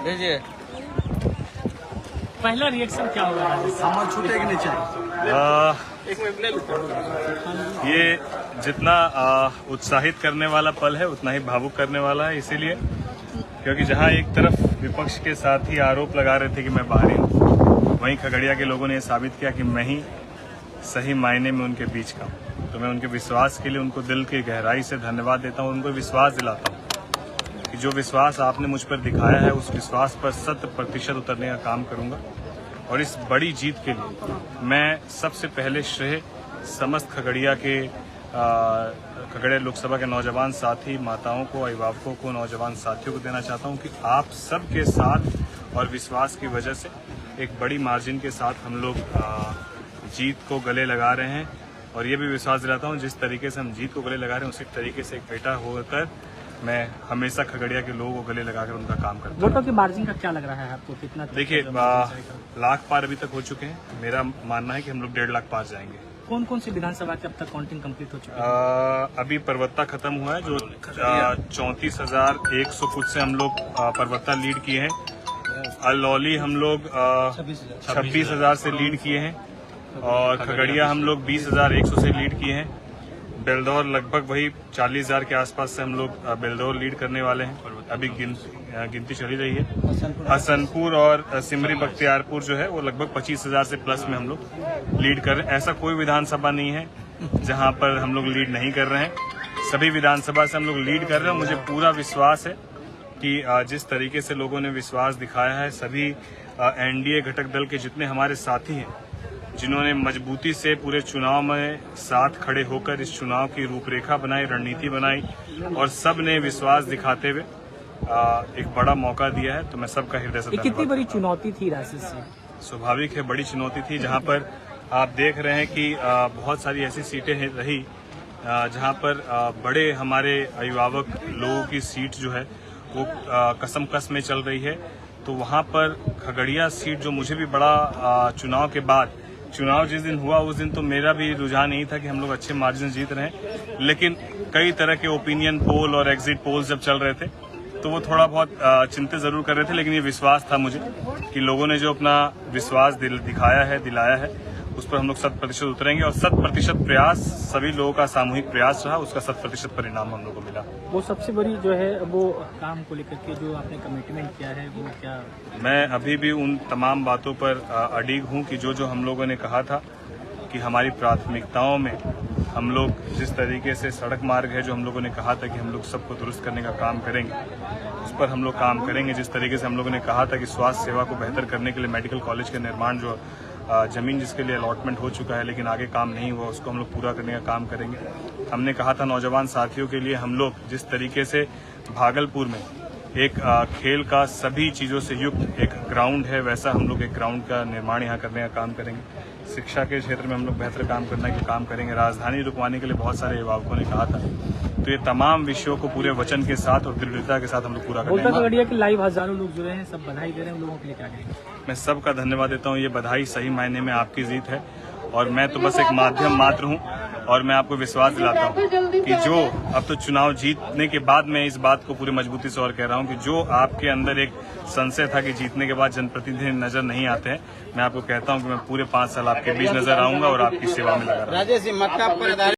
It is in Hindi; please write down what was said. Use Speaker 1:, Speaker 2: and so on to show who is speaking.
Speaker 1: भेजिए।
Speaker 2: पहला रिएक्शन क्या होगा?
Speaker 1: सामान छूटे कि नहीं
Speaker 3: ये जितना उत्साहित करने वाला पल है उतना ही भावुक करने वाला है, इसीलिए क्योंकि जहां एक तरफ विपक्ष के साथी आरोप लगा रहे थे कि मैं बाहरी हूं, वहीं खगड़िया के लोगों ने साबित किया कि मैं ही सही मायने में उनके बीच का हूं। तो मैं उनके विश्वास के लिए उनको दिल की गहराई से धन्यवाद देता हूं, उनको विश्वास दिलाता हूं कि जो विश्वास आपने मुझ पर दिखाया है उस विश्वास पर 100% उतरने का काम करूंगा। और इस बड़ी जीत के लिए मैं सबसे पहले श्रेय समस्त खगड़िया के खगड़िया लोकसभा के नौजवान साथी, माताओं को, अभिभावकों को, नौजवान साथियों को देना चाहता हूं कि आप सबके साथ और विश्वास की वजह से एक बड़ी मार्जिन के साथ हम लोग जीत को गले लगा रहे हैं। और ये भी विश्वास दिलाता हूं जिस तरीके से हम जीत को गले लगा रहे हैं उसी तरीके से एक बेटा होकर मैं हमेशा खगड़िया के लोगों को गले लगाकर उनका काम करता हूं।
Speaker 2: वोटों की मार्जिन का क्या लग रहा है आपको? कितना? देखिए,
Speaker 3: लाख पार अभी तक हो चुके हैं। मेरा मानना है कि हम लोग 1.5 लाख पार जाएंगे।
Speaker 2: कौन कौन सी विधानसभा के अब तक काउंटिंग कंप्लीट हो चुकी है?
Speaker 3: अभी परवत्ता खत्म हुआ है, जो 34,100 कुछ से हम लोग परवत्ता लीड किए हैं। अलौली हम लोग 26,000 से लीड किए हैं और खगड़िया हम लोग 20,100 से लीड किए हैं। बेलदौर लगभग वही 40,000 के आसपास से हम लोग बेलदौर लीड करने वाले हैं। अभी गिनती चली रही है। हसनपुर और सिमरी बख्तियारपुर जो है वो लगभग 25,000 से प्लस में हम लोग लीड कर रहे हैं। ऐसा कोई विधानसभा नहीं है जहां पर हम लोग लीड नहीं कर रहे हैं। सभी विधानसभा से हम लोग लीड कर रहे हैं। मुझे पूरा विश्वास है कि जिस तरीके से लोगों ने विश्वास दिखाया है, सभी एनडीए घटक दल के जितने हमारे साथी हैं जिन्होंने मजबूती से पूरे चुनाव में साथ खड़े होकर इस चुनाव की रूपरेखा बनाई, रणनीति बनाई और सब ने विश्वास दिखाते हुए एक बड़ा मौका दिया है। तो मैं सबका हृदय से धन्यवाद।
Speaker 2: कितनी बड़ी चुनौती थी राशि से?
Speaker 3: स्वाभाविक है, बड़ी चुनौती थी। जहां पर आप देख रहे हैं कि बहुत सारी ऐसी सीटें रही जहां पर बड़े हमारे अभिभावक लोगों की सीट जो है वो कसम में चल रही है। तो वहां पर खगड़िया सीट जो मुझे भी बड़ा चुनाव के बाद, चुनाव जिस दिन हुआ उस दिन तो मेरा भी रुझान यही था कि हम लोग अच्छे मार्जिन जीत रहे हैं, लेकिन कई तरह के ओपिनियन पोल और एग्जिट पोल्स जब चल रहे थे तो वो थोड़ा बहुत चिंतित जरूर कर रहे थे। लेकिन ये विश्वास था मुझे कि लोगों ने जो अपना विश्वास दिखाया है, दिलाया है, उस पर हम लोग 100% उतरेंगे और 100% प्रयास सभी लोगों का सामूहिक प्रयास रहा, उसका 100% परिणाम हम लोग को मिला।
Speaker 2: वो सबसे बड़ी जो है वो काम को लेकर के जो आपने कमिटमेंट किया है वो क्या? मैं
Speaker 3: अभी भी उन तमाम बातों पर अडिग हूं कि जो हम लोगों ने कहा था कि हमारी प्राथमिकताओं में हम लोग जिस तरीके से सड़क मार्ग है जो हम लोगों ने कहा था कि हम लोग सबको दुरुस्त करने का काम करेंगे, उस पर हम लोग काम करेंगे। जिस तरीके से हम लोगों ने कहा था कि स्वास्थ्य सेवा को बेहतर करने के लिए मेडिकल कॉलेज के निर्माण जो जमीन जिसके लिए अलॉटमेंट हो चुका है लेकिन आगे काम नहीं हुआ, उसको हम लोग पूरा करने का काम करेंगे। हमने कहा था नौजवान साथियों के लिए हम लोग जिस तरीके से भागलपुर में एक खेल का सभी चीज़ों से युक्त एक ग्राउंड है, वैसा हम लोग एक ग्राउंड का निर्माण यहाँ करने का काम करेंगे। शिक्षा के क्षेत्र में हम लोग बेहतर काम करने का काम करेंगे। राजधानी रुकवाने के लिए बहुत सारे अभिभावकों ने कहा था, तो ये तमाम विषयों को पूरे वचन के साथ और दृढ़ता के साथ हम लोग पूरा करेंगे।
Speaker 2: खगड़िया के लाइव हजारों लोग जुड़े हैं, सब बधाई दे रहे हैं, लोगों के लिए क्या करेंगे?
Speaker 3: मैं सबका धन्यवाद देता हूँ। ये बधाई सही मायने में आपकी जीत है और मैं तो बस एक माध्यम मात्र हूँ। और मैं आपको विश्वास दिलाता हूँ कि जो अब तो चुनाव जीतने के बाद मैं इस बात को पूरी मजबूती से और कह रहा हूँ कि जो आपके अंदर एक संशय था कि जीतने के बाद जनप्रतिनिधि नजर नहीं आते हैं, मैं आपको कहता हूँ कि मैं पूरे 5 साल आपके बीच नजर आऊंगा और आपकी सेवा में लगा रहूंगा।